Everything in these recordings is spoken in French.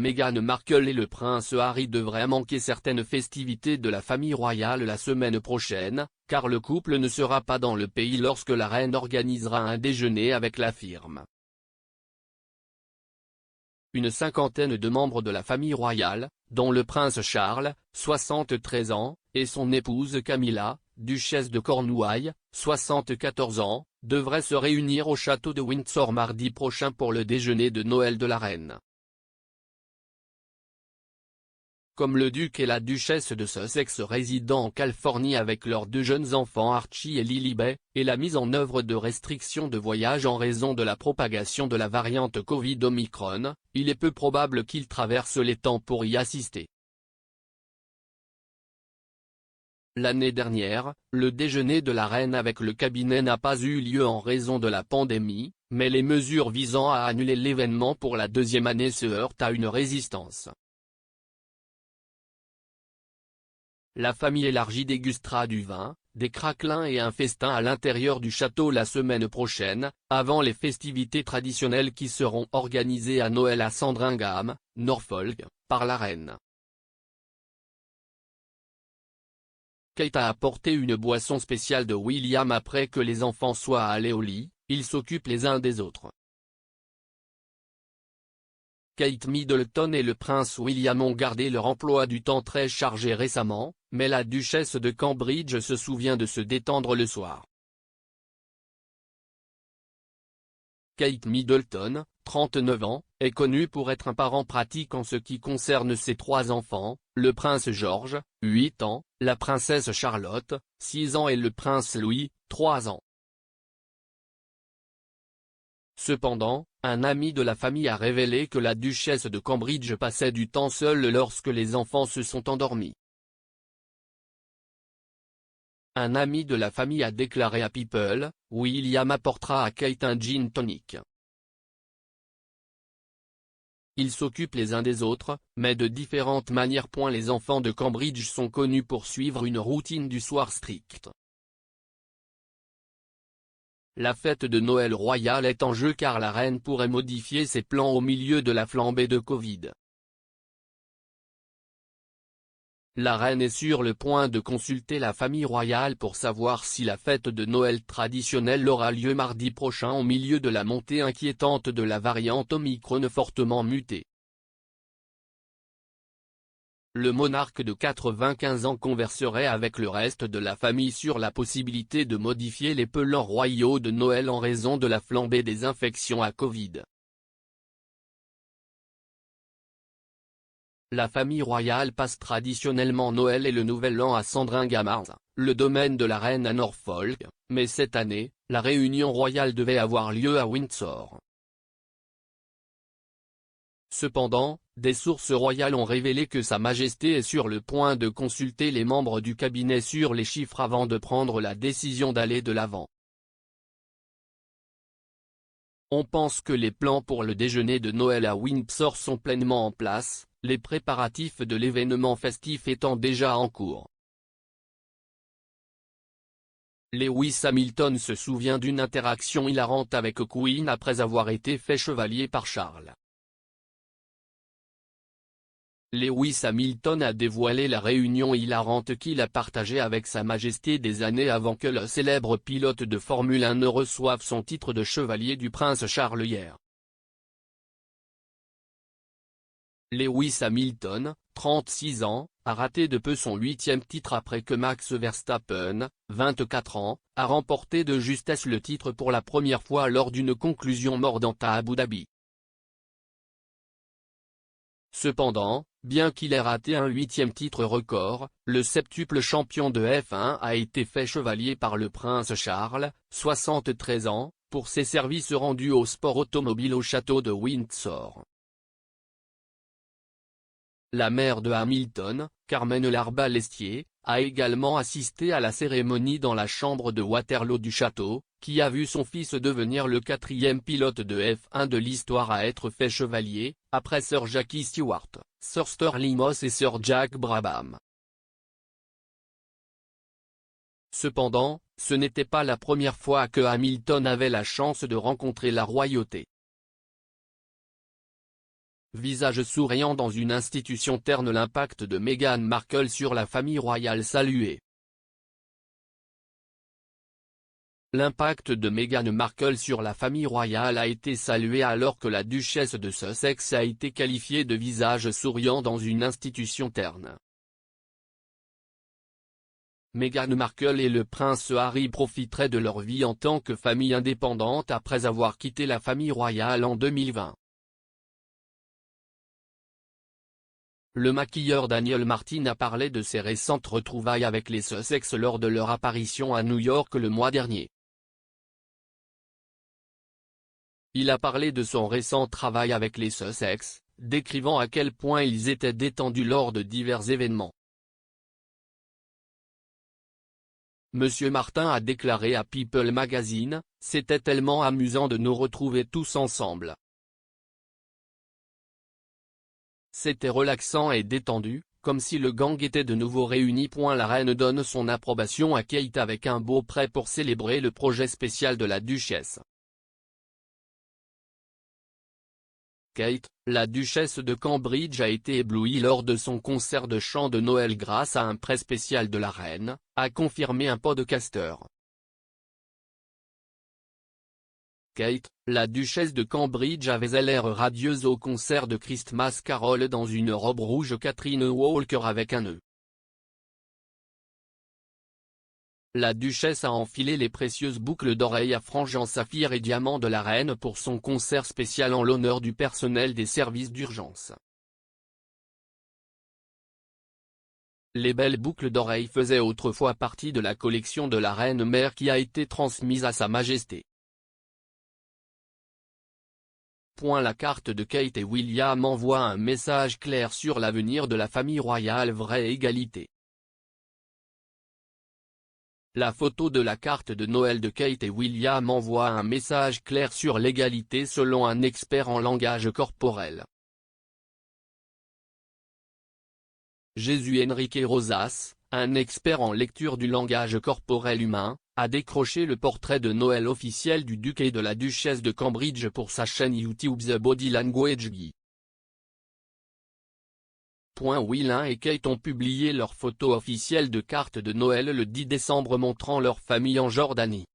Meghan Markle et le prince Harry devraient manquer certaines festivités de la famille royale la semaine prochaine, car le couple ne sera pas dans le pays lorsque la reine organisera un déjeuner avec la firme. Une cinquantaine de membres de la famille royale, dont le prince Charles, 73 ans, et son épouse Camilla, duchesse de Cornouailles, 74 ans, devraient se réunir au château de Windsor mardi prochain pour le déjeuner de Noël de la reine. Comme le duc et la duchesse de Sussex résidant en Californie avec leurs deux jeunes enfants Archie et Lilibet, et la mise en œuvre de restrictions de voyage en raison de la propagation de la variante Covid Omicron, il est peu probable qu'ils traversent les temps pour y assister. L'année dernière, le déjeuner de la reine avec le cabinet n'a pas eu lieu en raison de la pandémie, mais les mesures visant à annuler l'événement pour la deuxième année se heurtent à une résistance. La famille élargie dégustera du vin, des craquelins et un festin à l'intérieur du château la semaine prochaine, avant les festivités traditionnelles qui seront organisées à Noël à Sandringham, Norfolk, par la reine. Kate a apporté une boisson spéciale de William après que les enfants soient allés au lit, ils s'occupent les uns des autres. Kate Middleton et le prince William ont gardé leur emploi du temps très chargé récemment, mais la duchesse de Cambridge se souvient de se détendre le soir. Kate Middleton, 39 ans, est connue pour être un parent pratique en ce qui concerne ses trois enfants, le prince George, 8 ans, la princesse Charlotte, 6 ans et le prince Louis, 3 ans. Cependant, un ami de la famille a révélé que la duchesse de Cambridge passait du temps seule lorsque les enfants se sont endormis. Un ami de la famille a déclaré à People, William apportera à Kate un gin tonic. Ils s'occupent les uns des autres, mais de différentes manières. Les enfants de Cambridge sont connus pour suivre une routine du soir stricte. La fête de Noël royale est en jeu car la reine pourrait modifier ses plans au milieu de la flambée de Covid. La reine est sur le point de consulter la famille royale pour savoir si la fête de Noël traditionnelle aura lieu mardi prochain au milieu de la montée inquiétante de la variante Omicron fortement mutée. Le monarque de 95 ans converserait avec le reste de la famille sur la possibilité de modifier les plans royaux de Noël en raison de la flambée des infections à Covid. La famille royale passe traditionnellement Noël et le Nouvel An à Sandringham, le domaine de la reine à Norfolk, mais cette année, la réunion royale devait avoir lieu à Windsor. Cependant, des sources royales ont révélé que Sa Majesté est sur le point de consulter les membres du cabinet sur les chiffres avant de prendre la décision d'aller de l'avant. On pense que les plans pour le déjeuner de Noël à Windsor sont pleinement en place, les préparatifs de l'événement festif étant déjà en cours. Lewis Hamilton se souvient d'une interaction hilarante avec Queen après avoir été fait chevalier par Charles. Lewis Hamilton a dévoilé la réunion hilarante qu'il a partagée avec Sa Majesté des années avant que le célèbre pilote de Formule 1 ne reçoive son titre de chevalier du prince Charles hier. Lewis Hamilton, 36 ans, a raté de peu son 8e titre après que Max Verstappen, 24 ans, a remporté de justesse le titre pour la première fois lors d'une conclusion mordante à Abu Dhabi. Cependant, bien qu'il ait raté un 8e titre record, le septuple champion de F1 a été fait chevalier par le prince Charles, 73 ans, pour ses services rendus au sport automobile au château de Windsor. La mère de Hamilton, Carmen Larbalestier, a également assisté à la cérémonie dans la chambre de Waterloo du château, qui a vu son fils devenir le 4e pilote de F1 de l'histoire à être fait chevalier, après Sir Jackie Stewart, Sir Sterling Moss et Sir Jack Brabham. Cependant, ce n'était pas la première fois que Hamilton avait la chance de rencontrer la royauté. visage souriant dans une institution terne. L'impact de Meghan Markle sur la famille royale salué. L'impact de Meghan Markle sur la famille royale a été salué alors que la duchesse de Sussex a été qualifiée de visage souriant dans une institution terne. Meghan Markle et le prince Harry profiteraient de leur vie en tant que famille indépendante après avoir quitté la famille royale en 2020. Le maquilleur Daniel Martin a parlé de ses récentes retrouvailles avec les Sussex lors de leur apparition à New York le mois dernier. Il a parlé de son récent travail avec les Sussex, décrivant à quel point ils étaient détendus lors de divers événements. Monsieur Martin a déclaré à People Magazine, « C'était tellement amusant de nous retrouver tous ensemble. C'était relaxant et détendu, comme si le gang était de nouveau réuni. » La reine donne son approbation à Kate avec un beau prêt pour célébrer le projet spécial de la duchesse. Kate, la duchesse de Cambridge a été éblouie lors de son concert de chant de Noël grâce à un prêt spécial de la reine, a confirmé un podcaster. Kate, la duchesse de Cambridge avait l'air radieuse au concert de Christmas Carol dans une robe rouge Catherine Walker avec un nœud. La duchesse a enfilé les précieuses boucles d'oreilles à franges en saphir et diamants de la reine pour son concert spécial en l'honneur du personnel des services d'urgence. Les belles boucles d'oreilles faisaient autrefois partie de la collection de la reine-mère qui a été transmise à Sa Majesté. La carte de Kate et William envoie un message clair sur l'avenir de la famille royale. Vraie égalité. La photo de la carte de Noël de Kate et William envoie un message clair sur l'égalité selon un expert en langage corporel. Jesús Enrique Rosas, un expert en lecture du langage corporel humain, a décroché le portrait de Noël officiel du duc et de la duchesse de Cambridge pour sa chaîne YouTube The Body Language Guy. Will et Kate ont publié leur photo officielle de carte de Noël le 10 décembre montrant leur famille en Jordanie.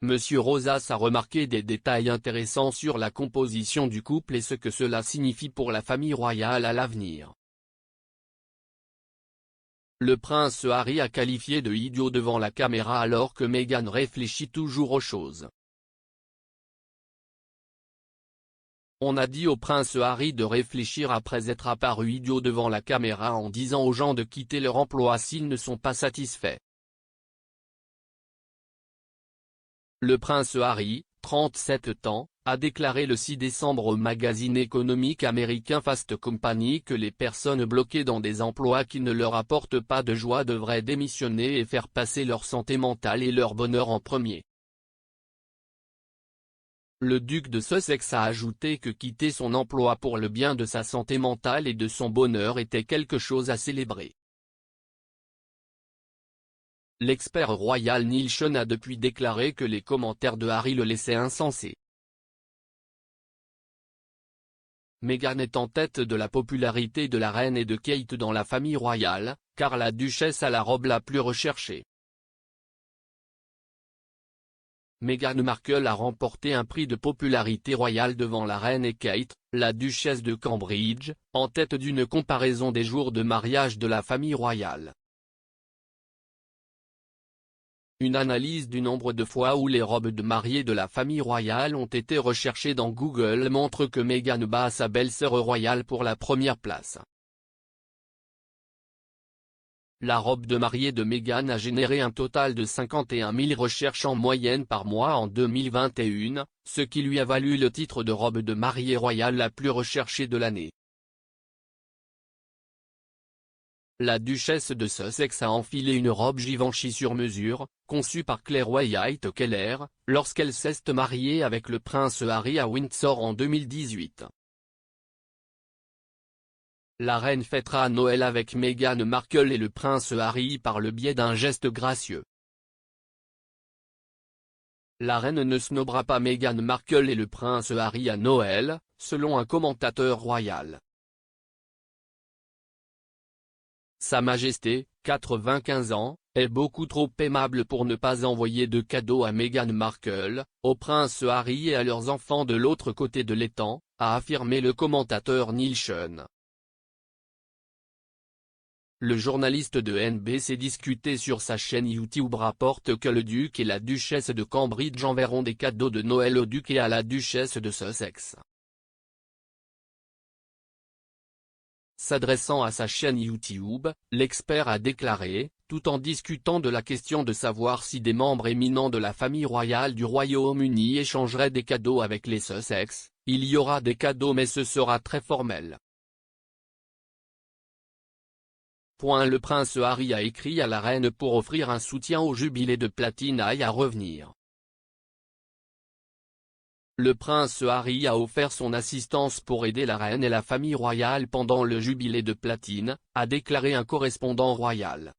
Monsieur Rosas a remarqué des détails intéressants sur la composition du couple et ce que cela signifie pour la famille royale à l'avenir. Le prince Harry a qualifié de idiot devant la caméra alors que Meghan réfléchit toujours aux choses. On a dit au prince Harry de réfléchir après être apparu idiot devant la caméra en disant aux gens de quitter leur emploi s'ils ne sont pas satisfaits. Le prince Harry, 37 ans, a déclaré le 6 décembre au magazine économique américain Fast Company que les personnes bloquées dans des emplois qui ne leur apportent pas de joie devraient démissionner et faire passer leur santé mentale et leur bonheur en premier. Le duc de Sussex a ajouté que quitter son emploi pour le bien de sa santé mentale et de son bonheur était quelque chose à célébrer. L'expert royal Neil Sean a depuis déclaré que les commentaires de Harry le laissaient insensé. Meghan est en tête de la popularité de la reine et de Kate dans la famille royale, car la duchesse a la robe la plus recherchée. Meghan Markle a remporté un prix de popularité royale devant la reine et Kate, la duchesse de Cambridge, en tête d'une comparaison des jours de mariage de la famille royale. Une analyse du nombre de fois où les robes de mariée de la famille royale ont été recherchées dans Google montre que Meghan bat sa belle-sœur royale pour la première place. La robe de mariée de Meghan a généré un total de 51 000 recherches en moyenne par mois en 2021, ce qui lui a valu le titre de robe de mariée royale la plus recherchée de l'année. La duchesse de Sussex a enfilé une robe Givenchy sur mesure, conçue par Claire Wyatt Keller, lorsqu'elle s'est mariée avec le prince Harry à Windsor en 2018. La reine fêtera Noël avec Meghan Markle et le prince Harry par le biais d'un geste gracieux. La reine ne snobera pas Meghan Markle et le prince Harry à Noël, selon un commentateur royal. Sa Majesté, 95 ans, est beaucoup trop aimable pour ne pas envoyer de cadeaux à Meghan Markle, au prince Harry et à leurs enfants de l'autre côté de l'étang, a affirmé le commentateur Neil Sean. Le journaliste de NBC discuté sur sa chaîne YouTube rapporte que le duc et la duchesse de Cambridge enverront des cadeaux de Noël au duc et à la duchesse de Sussex. S'adressant à sa chaîne YouTube, l'expert a déclaré, tout en discutant de la question de savoir si des membres éminents de la famille royale du Royaume-Uni échangeraient des cadeaux avec les Sussex, il y aura des cadeaux mais ce sera très formel. Le prince Harry a écrit à la reine pour offrir un soutien au jubilé de platine à revenir. Le prince Harry a offert son assistance pour aider la reine et la famille royale pendant le jubilé de platine, a déclaré un correspondant royal.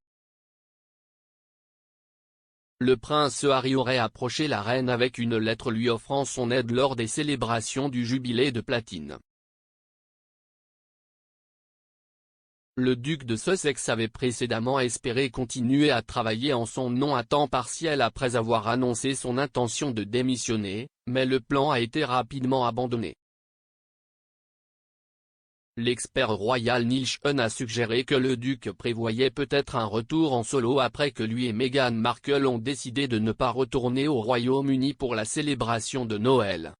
Le prince Harry aurait approché la reine avec une lettre lui offrant son aide lors des célébrations du jubilé de platine. Le duc de Sussex avait précédemment espéré continuer à travailler en son nom à temps partiel après avoir annoncé son intention de démissionner, mais le plan a été rapidement abandonné. L'expert royal Neil Sean a suggéré que le duc prévoyait peut-être un retour en solo après que lui et Meghan Markle ont décidé de ne pas retourner au Royaume-Uni pour la célébration de Noël.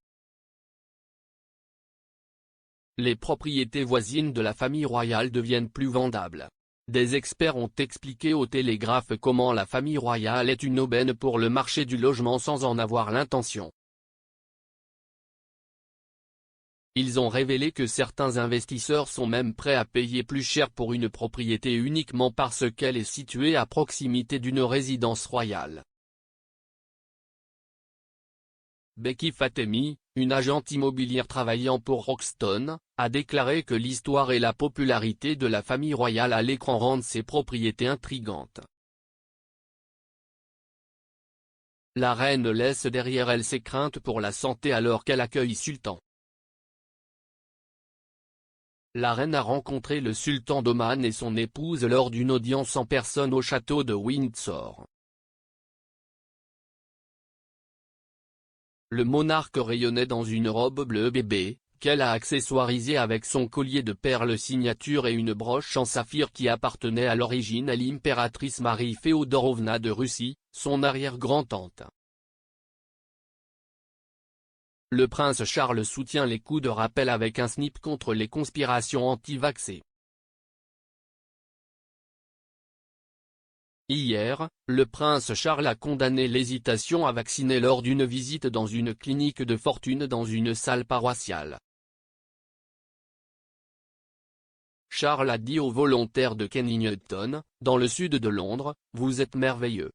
Les propriétés voisines de la famille royale deviennent plus vendables. Des experts ont expliqué au Télégraphe comment la famille royale est une aubaine pour le marché du logement sans en avoir l'intention. Ils ont révélé que certains investisseurs sont même prêts à payer plus cher pour une propriété uniquement parce qu'elle est située à proximité d'une résidence royale. Becky Fatemi, une agente immobilière travaillant pour Rockstone, a déclaré que l'histoire et la popularité de la famille royale à l'écran rendent ces propriétés intrigantes. La reine laisse derrière elle ses craintes pour la santé alors qu'elle accueille Sultan. La reine a rencontré le sultan d'Oman et son épouse lors d'une audience en personne au château de Windsor. Le monarque rayonnait dans une robe bleu bébé, qu'elle a accessoirisée avec son collier de perles signature et une broche en saphir qui appartenait à l'origine à l'impératrice Marie Féodorovna de Russie, son arrière-grand-tante. Le prince Charles soutient les coups de rappel avec un snip contre les conspirations anti-vaccins. Hier, le prince Charles a condamné l'hésitation à vacciner lors d'une visite dans une clinique de fortune dans une salle paroissiale. Charles a dit aux volontaires de Kennington, dans le sud de Londres, « Vous êtes merveilleux.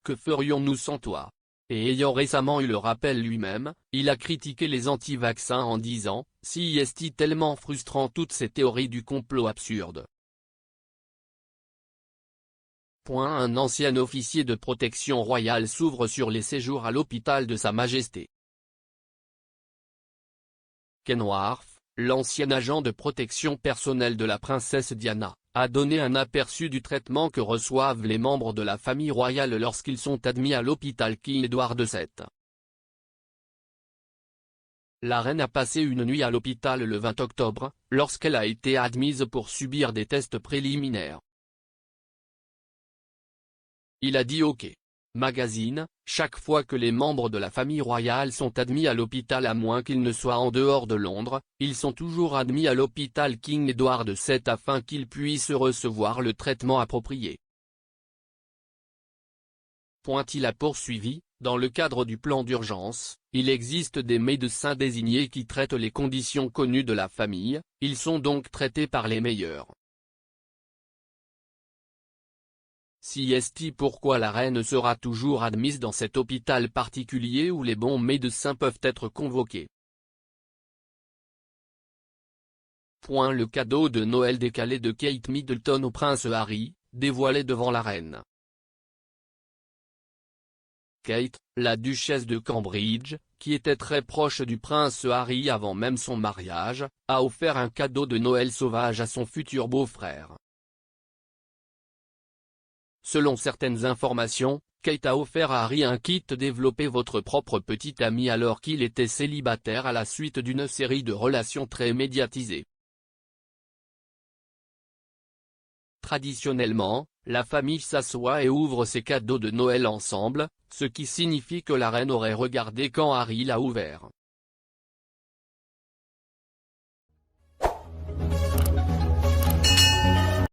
Que ferions-nous sans toi ?» Et ayant récemment eu le rappel lui-même, il a critiqué les anti-vaccins en disant « Si est tellement frustrant toutes ces théories du complot absurdes. » Un ancien officier de protection royale s'ouvre sur les séjours à l'hôpital de Sa Majesté. Ken Wharf, l'ancien agent de protection personnelle de la princesse Diana, a donné un aperçu du traitement que reçoivent les membres de la famille royale lorsqu'ils sont admis à l'hôpital King Edward VII. La reine a passé une nuit à l'hôpital le 20 octobre, lorsqu'elle a été admise pour subir des tests préliminaires. Il a dit OK. Magazine, chaque fois que les membres de la famille royale sont admis à l'hôpital à moins qu'ils ne soient en dehors de Londres, ils sont toujours admis à l'hôpital King Edward VII afin qu'ils puissent recevoir le traitement approprié. Il a poursuivi, dans le cadre du plan d'urgence, il existe des médecins désignés qui traitent les conditions connues de la famille, ils sont donc traités par les meilleurs. Pourquoi la reine sera toujours admise dans cet hôpital particulier où les bons médecins peuvent être convoqués. Le cadeau de Noël décalé de Kate Middleton au prince Harry, dévoilé devant la reine. Kate, la duchesse de Cambridge, qui était très proche du prince Harry avant même son mariage, a offert un cadeau de Noël sauvage à son futur beau-frère. Selon certaines informations, Kate a offert à Harry un kit développé votre propre petit ami alors qu'il était célibataire à la suite d'une série de relations très médiatisées. Traditionnellement, la famille s'assoit et ouvre ses cadeaux de Noël ensemble, ce qui signifie que la reine aurait regardé quand Harry l'a ouvert.